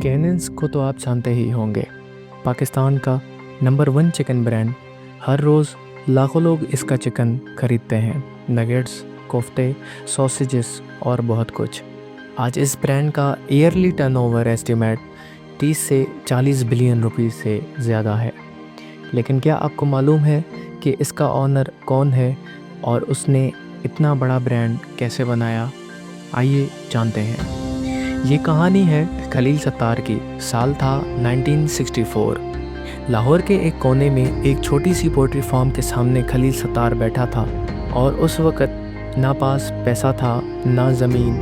कैनेंस को तो आप जानते ही होंगे, पाकिस्तान का नंबर 1 चिकन ब्रांड। हर रोज़ लाखों लोग इसका चिकन खरीदते हैं, नगेट्स, कोफ्ते, सॉसेजेस और बहुत कुछ। आज इस ब्रांड का ईयरली टर्नओवर एस्टीमेट 30 से 40 बिलियन रुपए से ज़्यादा है। लेकिन क्या आपको मालूम है कि इसका ऑनर कौन है और उसने इतना बड़ा ब्रांड कैसे बनाया? आइए जानते हैं। ये कहानी है खलील सत्तार की। साल था 1964। लाहौर के एक कोने में एक छोटी सी पोल्ट्री फार्म के सामने खलील सत्तार बैठा था और उस वक़्त ना पास पैसा था, ना ज़मीन,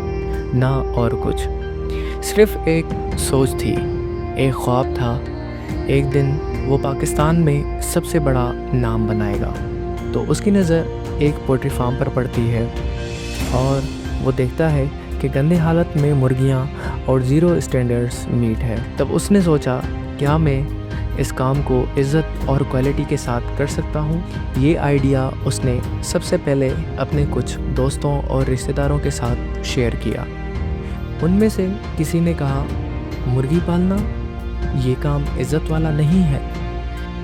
ना और कुछ। सिर्फ एक सोच थी, एक ख्वाब था। एक दिन वो पाकिस्तान में सबसे बड़ा नाम बनाएगा। तो उसकी नज़र एक पोल्ट्री फार्म पर पड़ती है और वो देखता है कि गंदे हालत में मुर्गियाँ और ज़ीरो स्टैंडर्ड्स मीट है। तब उसने सोचा, क्या मैं इस काम को इज़्ज़त और क्वालिटी के साथ कर सकता हूँ? ये आइडिया उसने सबसे पहले अपने कुछ दोस्तों और रिश्तेदारों के साथ शेयर किया। उनमें से किसी ने कहा, मुर्गी पालना ये काम इज़्ज़त वाला नहीं है।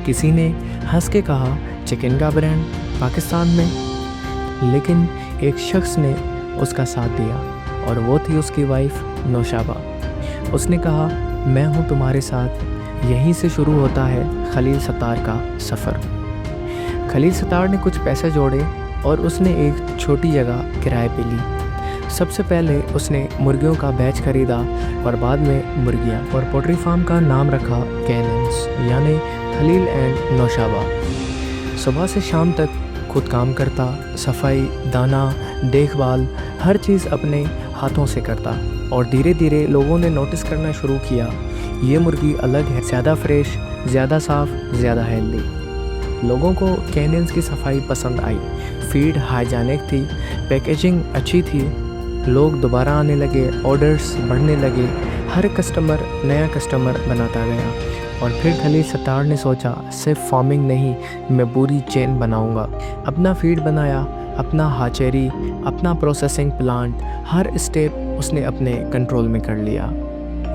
किसी ने हंस के कहा, चिकन का ब्रांड पाकिस्तान में। लेकिन एक शख्स ने उसका साथ दिया और वो थी उसकी वाइफ नौशाबा। उसने कहा, मैं हूँ तुम्हारे साथ। यहीं से शुरू होता है खलील सत्तार का सफ़र। खलील सत्तार ने कुछ पैसे जोड़े और उसने एक छोटी जगह किराए पे ली। सबसे पहले उसने मुर्गियों का बैच खरीदा और बाद में मुर्गियाँ, और पोल्ट्री फार्म का नाम रखा कैनेंस, यानी खलील एंड नौशाबा। सुबह से शाम तक खुद काम करता, सफाई, दाना, देखभाल, हर चीज़ अपने हाथों से करता। और धीरे धीरे लोगों ने नोटिस करना शुरू किया, ये मुर्गी अलग है, ज़्यादा फ्रेश, ज़्यादा साफ़, ज़्यादा हेल्दी। लोगों को कैनेंस की सफाई पसंद आई, फीड हाइजीनिक थी, पैकेजिंग अच्छी थी। लोग दोबारा आने लगे, ऑर्डर्स बढ़ने लगे, हर कस्टमर नया कस्टमर बनाता गया। और फिर खलील सत्तार ने सोचा, सिर्फ फार्मिंग नहीं, मैं पूरी चेन बनाऊंगा। अपना फीड बनाया, अपना हाचेरी, अपना प्रोसेसिंग प्लांट, हर स्टेप उसने अपने कंट्रोल में कर लिया,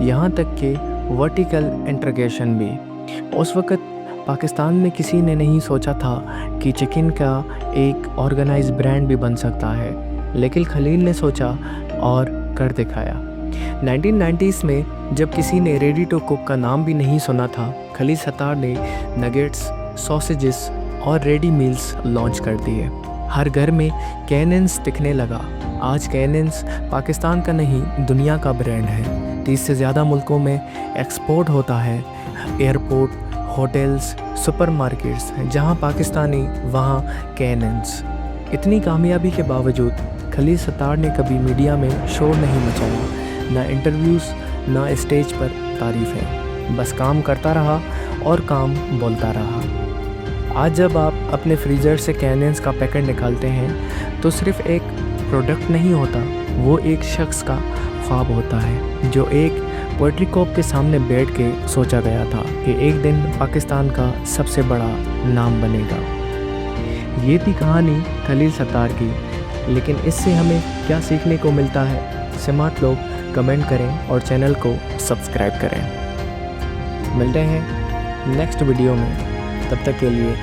यहाँ तक कि वर्टिकल इंटीग्रेशन भी। उस वक़्त पाकिस्तान में किसी ने नहीं सोचा था कि चिकन का एक ऑर्गेनाइज ब्रांड भी बन सकता है, लेकिन खलील ने सोचा और कर दिखाया। 1990s में जब किसी ने रेडी टू कुक का नाम भी नहीं सुना था, खलील सत्तार ने नगेट्स, सॉसेजेस और रेडी मील्स लॉन्च कर दिए। हर घर में कैनेंस दिखने लगा। आज कैनेंस पाकिस्तान का नहीं, दुनिया का ब्रांड है। 30 से ज़्यादा मुल्कों में एक्सपोर्ट होता है। एयरपोर्ट, होटल्स, सुपरमार्केट्स, जहां पाकिस्तानी वहां कैनेंस। इतनी कामयाबी के बावजूद खलील सत्तार ने कभी मीडिया में शोर नहीं मचाया, ना इंटरव्यूज़, ना स्टेज पर तारीफ़ें। बस काम करता रहा और काम बोलता रहा। आज जब आप अपने फ्रीज़र से कैनेंस का पैकेट निकालते हैं तो सिर्फ़ एक प्रोडक्ट नहीं होता, वो एक शख्स का ख्वाब होता है, जो एक पोल्ट्री कॉप के सामने बैठ के सोचा गया था कि एक दिन पाकिस्तान का सबसे बड़ा नाम बनेगा। ये थी कहानी खलील सत्तार की। लेकिन इससे हमें क्या सीखने को मिलता है? स्मार्ट लोग कमेंट करें और चैनल को सब्सक्राइब करें। मिलते हैं नेक्स्ट वीडियो में, तब तक के लिए